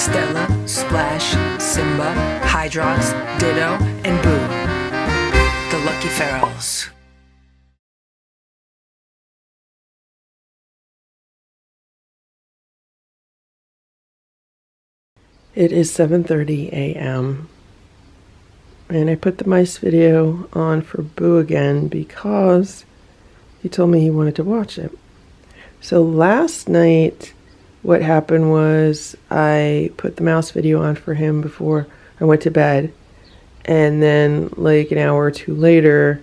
Stella, Splash, Simba, Hydrox, Ditto, and Boo, the Lucky Ferals. It is 7:30 a.m. and I put the mice video on for Boo again because he told me he wanted to watch it. So last night what happened was I put the mouse video on for him before I went to bed, and then like an hour or two later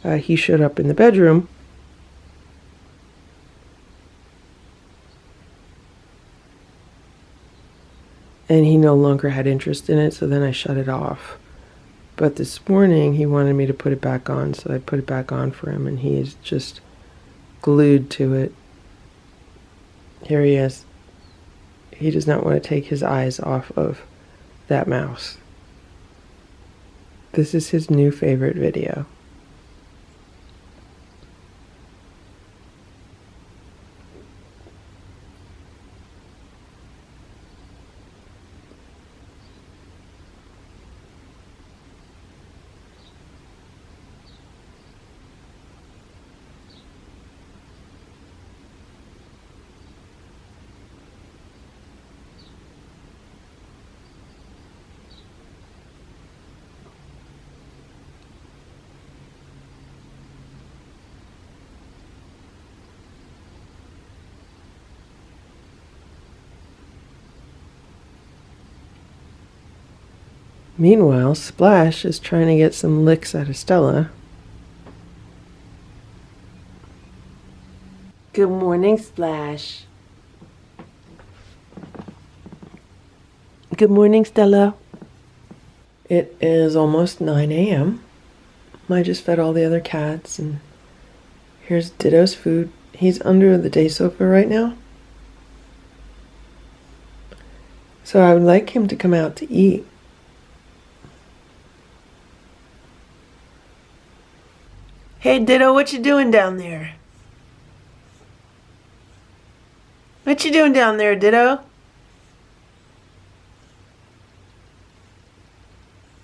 he showed up in the bedroom. And he no longer had interest in it, so then I shut it off. But this morning he wanted me to put it back on, so I put it back on for him, and he is just glued to it. Here he is. He does not want to take his eyes off of that mouse. This is his new favorite video. Meanwhile, Splash is trying to get some licks out of Stella. Good morning, Splash. Good morning, Stella. It is almost 9 a.m. I just fed all the other cats, and here's Ditto's food. He's under the day sofa right now. So I would like him to come out to eat. Hey Ditto, what you doing down there? What you doing down there, Ditto?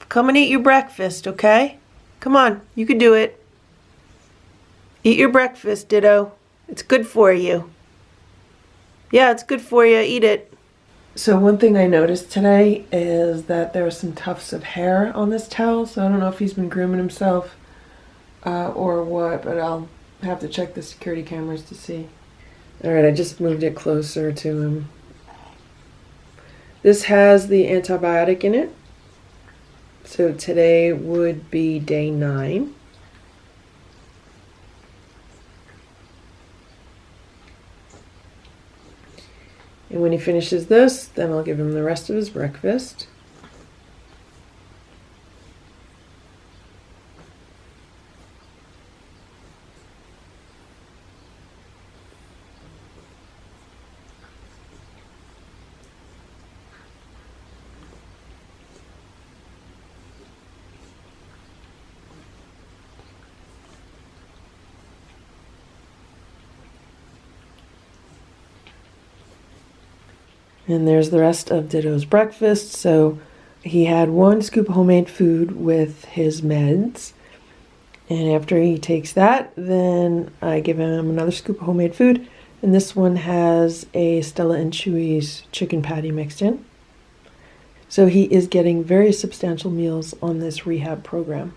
Come and eat your breakfast, okay? Come on, you can do it. Eat your breakfast, Ditto. It's good for you. Yeah, it's good for you. Eat it. So one thing I noticed today is that there are some tufts of hair on this towel, so I don't know if he's been grooming himself or what, but I'll have to check the security cameras to see. Alright, I just moved it closer to him. This has the antibiotic in it. So today would be day 9. And when he finishes this, then I'll give him the rest of his breakfast. And there's the rest of Ditto's breakfast. So he had 1 scoop of homemade food with his meds. And after he takes that, then I give him another scoop of homemade food. And this one has a Stella and Chewy's chicken patty mixed in. So he is getting very substantial meals on this rehab program.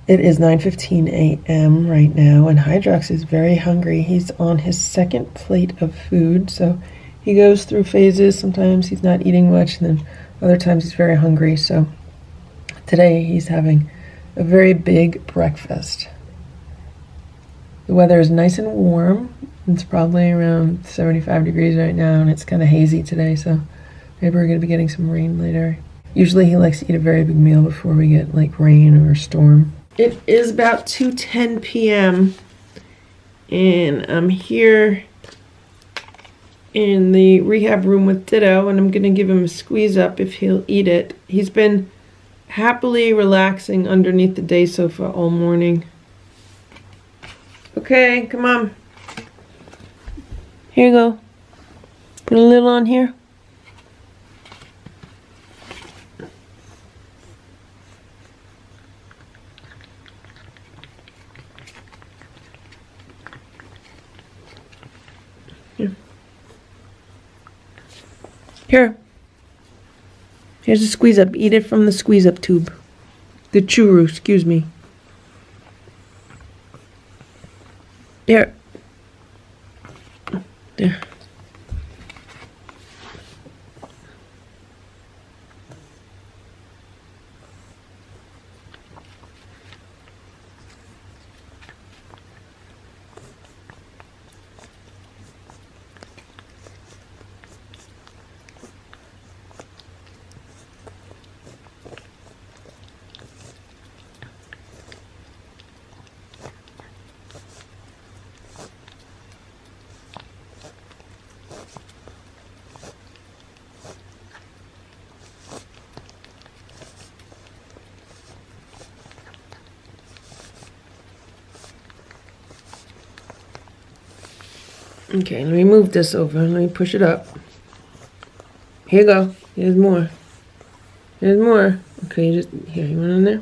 It is 9:15 a.m. right now, and Hydrox is very hungry. He's on his second plate of food, so he goes through phases. Sometimes he's not eating much, and then other times he's very hungry. So today he's having a very big breakfast. The weather is nice and warm. It's probably around 75 degrees right now, and it's kind of hazy today, so maybe we're going to be getting some rain later. Usually he likes to eat a very big meal before we get like rain or storm. It is about 2:10 p.m. and I'm here in the rehab room with Ditto, and I'm going to give him a squeeze up if he'll eat it. He's been happily relaxing underneath the day sofa all morning. Okay, come on. Here you go. Put a little on here. Here. Here's a squeeze up. Eat it from the squeeze up tube. The churu, excuse me. There. There. Okay, let me move this over. Let me push it up. Here you go. Here's more. Here's more. Okay, just here. You want in there?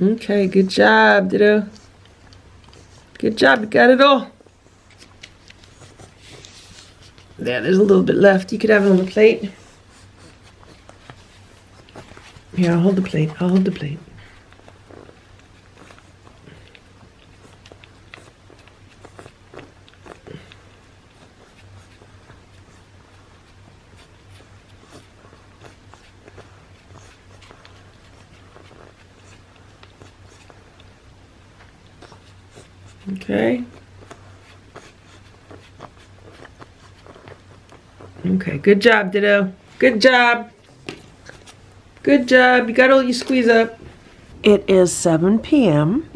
Okay, good job, Ditto. Good job, you got it all. There's a little bit left. You could have it on the plate. Here, I'll hold the plate. I'll hold the plate. Okay. Okay, good job, Ditto. Good job. Good job. You got all your squeeze up. It is 7 p.m.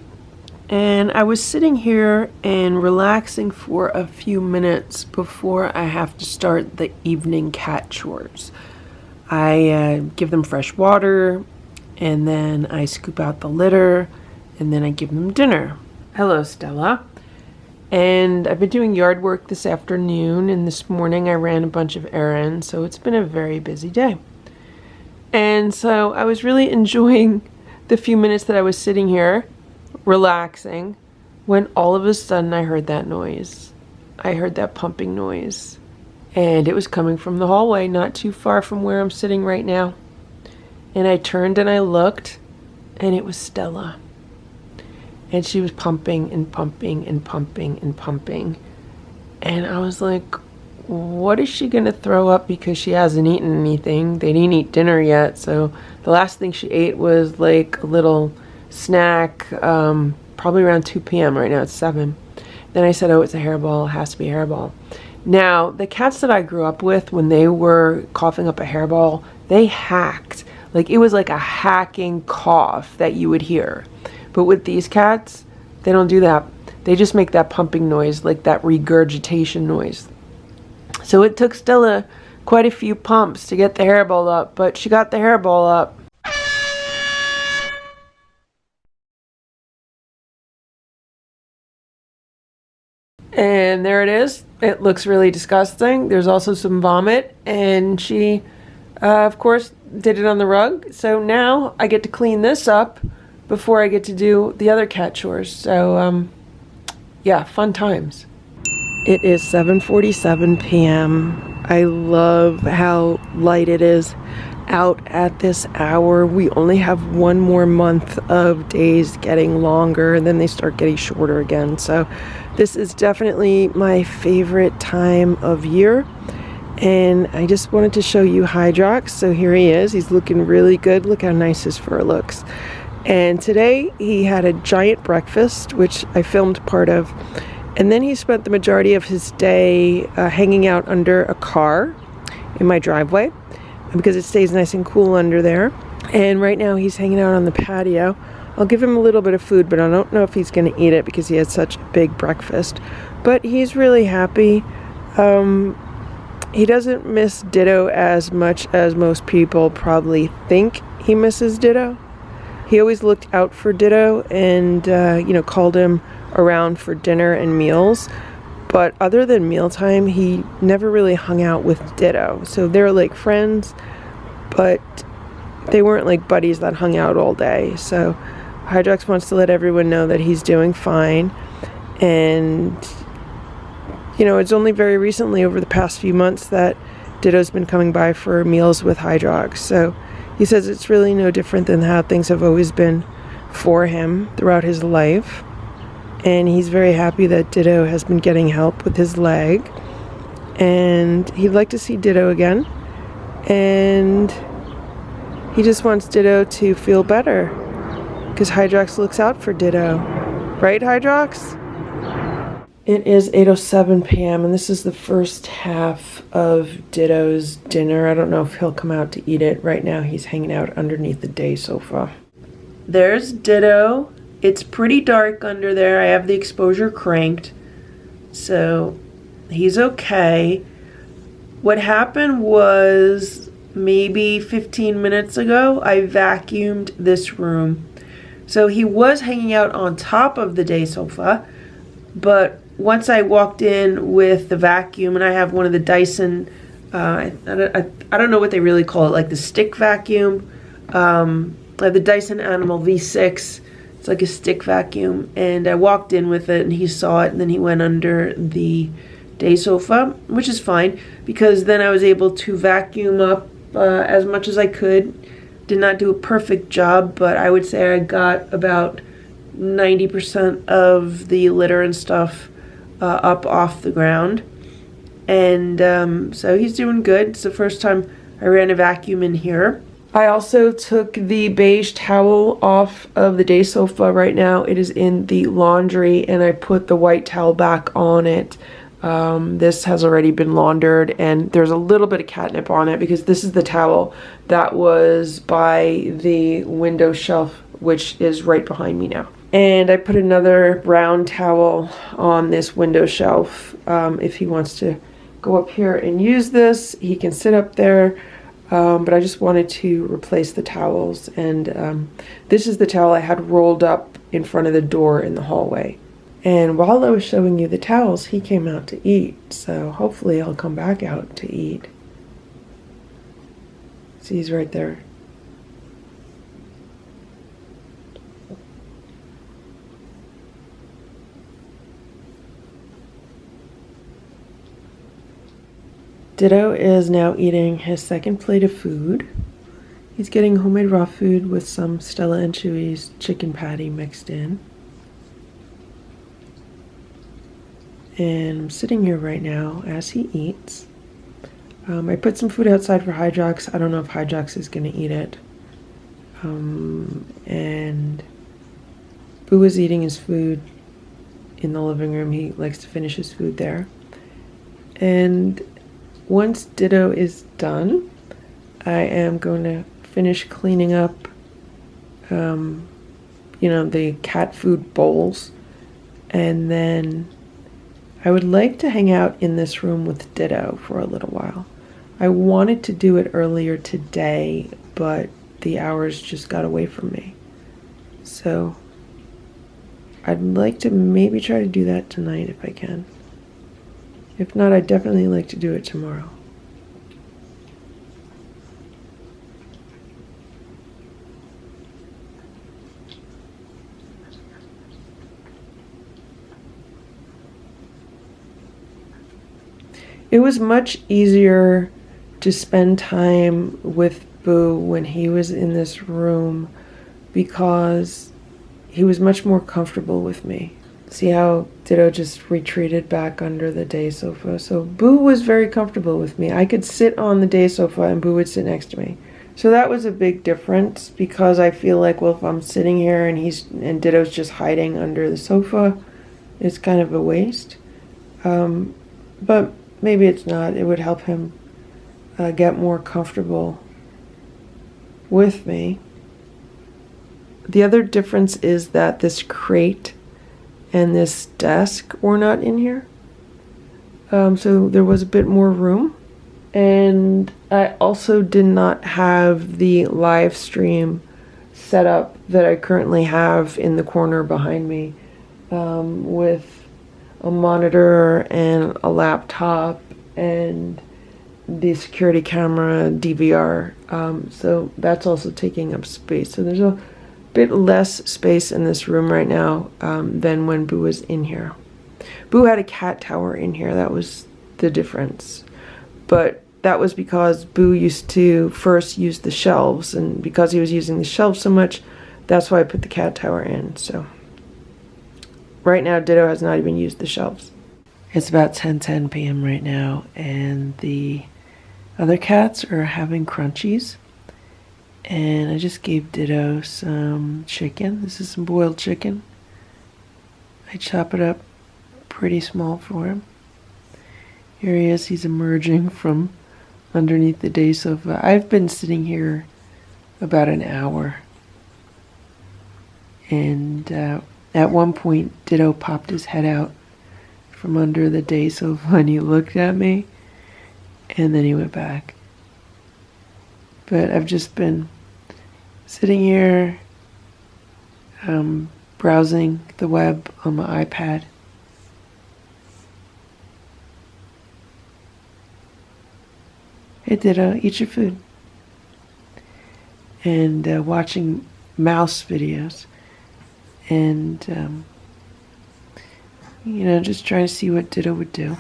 and I was sitting here and relaxing for a few minutes before I have to start the evening cat chores. I give them fresh water, and then I scoop out the litter, and then I give them dinner. Hello, Stella. And I've been doing yard work this afternoon, and this morning I ran a bunch of errands, so it's been a very busy day. And so I was really enjoying the few minutes that I was sitting here, relaxing, when all of a sudden I heard that noise. I heard that pumping noise. And it was coming from the hallway, not too far from where I'm sitting right now. And I turned and I looked, and it was Stella. And she was pumping and pumping and pumping and pumping. And I was like, what is she gonna throw up because she hasn't eaten anything? They didn't eat dinner yet, so the last thing she ate was like a little snack, probably around 2 p.m. Right now it's 7. Then I said, oh, it's a hairball, it has to be a hairball. Now, the cats that I grew up with, when they were coughing up a hairball, they hacked. Like, it was like a hacking cough that you would hear. But with these cats, they don't do that. They just make that pumping noise, like that regurgitation noise. So it took Stella quite a few pumps to get the hairball up, but she got the hairball up. And there it is. It looks really disgusting. There's also some vomit, and she, of course, did it on the rug. So now I get to clean this up before I get to do the other cat chores. So, yeah, fun times. It is 7:47 p.m. I love how light it is out at this hour. We only have one more month of days getting longer, and then they start getting shorter again. So this is definitely my favorite time of year. And I just wanted to show you Hydrox. So here he is. He's looking really good. Look how nice his fur looks. And today he had a giant breakfast, which I filmed part of. And then he spent the majority of his day hanging out under a car in my driveway because it stays nice and cool under there. And right now he's hanging out on the patio. I'll give him a little bit of food, but I don't know if he's going to eat it because he had such a big breakfast. But he's really happy. He doesn't miss Ditto as much as most people probably think he misses Ditto. He always looked out for Ditto and, called him around for dinner and meals. But other than mealtime, he never really hung out with Ditto. So they're like friends, but they weren't like buddies that hung out all day. So Hydrox wants to let everyone know that he's doing fine. And, you know, it's only very recently, over the past few months, that Ditto's been coming by for meals with Hydrox. So he says it's really no different than how things have always been for him throughout his life. And he's very happy that Ditto has been getting help with his leg. And he'd like to see Ditto again. And he just wants Ditto to feel better, because Hydrox looks out for Ditto. Right, Hydrox? It is 8:07 p.m. and this is the first half of Ditto's dinner. I don't know if he'll come out to eat it. Right now he's hanging out underneath the day sofa. There's Ditto. It's pretty dark under there. I have the exposure cranked, so he's okay. What happened was, maybe 15 minutes ago, I vacuumed this room. So he was hanging out on top of the day sofa, but once I walked in with the vacuum, and I have one of the Dyson, I don't know what they really call it, like the stick vacuum. I have the Dyson Animal V6. It's like a stick vacuum, and I walked in with it and he saw it, and then he went under the day sofa, which is fine, because then I was able to vacuum up as much as I could. Did not do a perfect job, but I would say I got about 90% of the litter and stuff up off the ground. And so he's doing good. It's the first time I ran a vacuum in here. I also took the beige towel off of the day sofa. Right now it is in the laundry, and I put the white towel back on it. This has already been laundered, and there's a little bit of catnip on it because this is the towel that was by the window shelf, which is right behind me now. And I put another brown towel on this window shelf. If he wants to go up here and use this, he can sit up there. But I just wanted to replace the towels, and this is the towel I had rolled up in front of the door in the hallway. And while I was showing you the towels, he came out to eat, so hopefully he'll come back out to eat. See, he's right there. Ditto is now eating his second plate of food. He's getting homemade raw food with some Stella and Chewy's chicken patty mixed in. And I'm sitting here right now as he eats. I put some food outside for Hydrox. I don't know if Hydrox is going to eat it. And Boo is eating his food in the living room. He likes to finish his food there. And once Ditto is done, I am going to finish cleaning up, the cat food bowls. And then I would like to hang out in this room with Ditto for a little while. I wanted to do it earlier today, but the hours just got away from me. So I'd like to maybe try to do that tonight if I can. If not, I'd definitely like to do it tomorrow. It was much easier to spend time with Boo when he was in this room because he was much more comfortable with me. See how Ditto just retreated back under the day sofa? So Boo was very comfortable with me. I could sit on the day sofa and Boo would sit next to me. So that was a big difference, because I feel like, well, if I'm sitting here and Ditto's just hiding under the sofa, it's kind of a waste. But maybe it's not. It would help him get more comfortable with me. The other difference is that this crate and this desk were not in here. So there was a bit more room. And I also did not have the live stream set up that I currently have in the corner behind me. with a monitor and a laptop and the security camera, DVR. So that's also taking up space. So there's a bit less space in this room right now than when Boo was in here. Boo had a cat tower in here. That was the difference. But that was because Boo used to first use the shelves, and because he was using the shelves so much, that's why I put the cat tower in. So right now, Ditto has not even used the shelves. It's about 10:10 p.m. right now, and the other cats are having crunchies. And I just gave Ditto some chicken. This is some boiled chicken. I chop it up pretty small for him. Here he is. He's emerging from underneath the day sofa. I've been sitting here about an hour. And at one point, Ditto popped his head out from under the day sofa and he looked at me. And then he went back. But I've just been sitting here browsing the web on my iPad. Hey Ditto, eat your food. And watching mouse videos. And, you know, just trying to see what Ditto would do.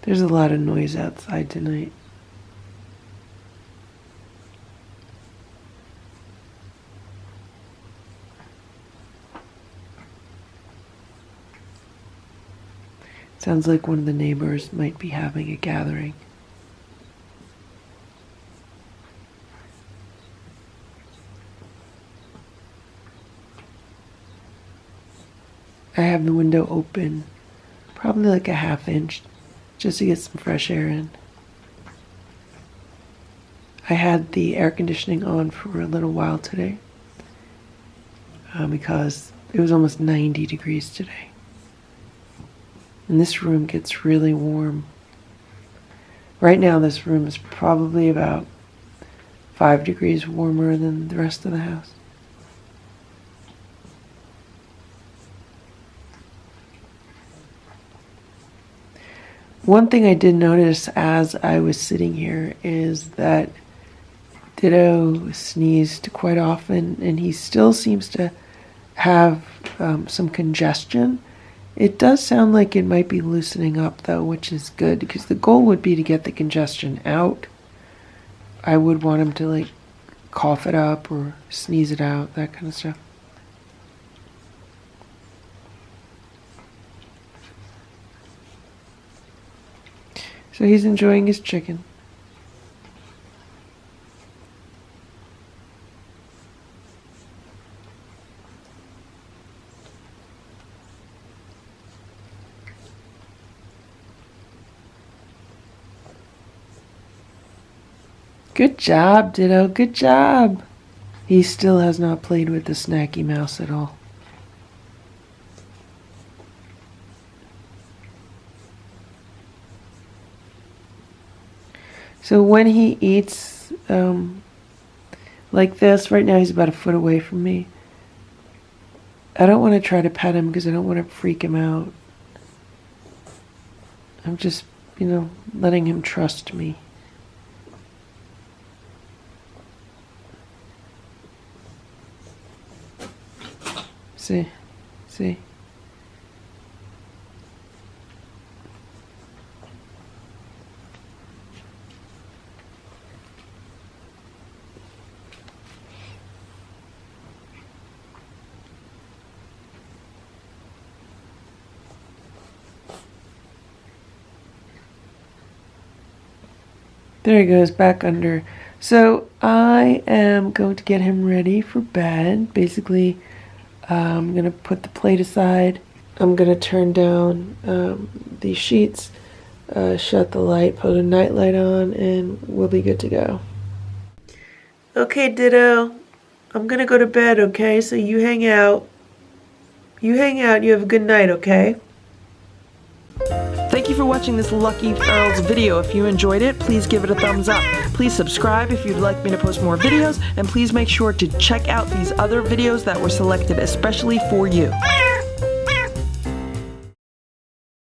There's a lot of noise outside tonight. Sounds like one of the neighbors might be having a gathering. I have the window open, probably like a ½ inch, just to get some fresh air in. I had the air conditioning on for a little while today because it was almost 90 degrees today. And this room gets really warm. Right now this room is probably about 5 degrees warmer than the rest of the house. One thing I did notice as I was sitting here is that Ditto sneezed quite often, and he still seems to have some congestion. It does sound like it might be loosening up though, which is good, because the goal would be to get the congestion out. I would want him to like cough it up or sneeze it out, that kind of stuff. So he's enjoying his chicken. Good job, Ditto. Good job. He still has not played with the snacky mouse at all. So when he eats like this, right now he's about a foot away from me. I don't want to try to pet him because I don't want to freak him out. I'm just, you know, letting him trust me. See. There he goes, back under. So I am going to get him ready for bed. Basically, I'm going to put the plate aside. I'm going to turn down the sheets, shut the light, put a night light on, and we'll be good to go. Okay, Ditto. I'm going to go to bed, okay? So you hang out. You hang out. You have a good night, okay? Thank you for watching this Lucky Ferals video. If you enjoyed it, please give it a thumbs up. Please subscribe if you'd like me to post more videos, and please make sure to check out these other videos that were selected especially for you.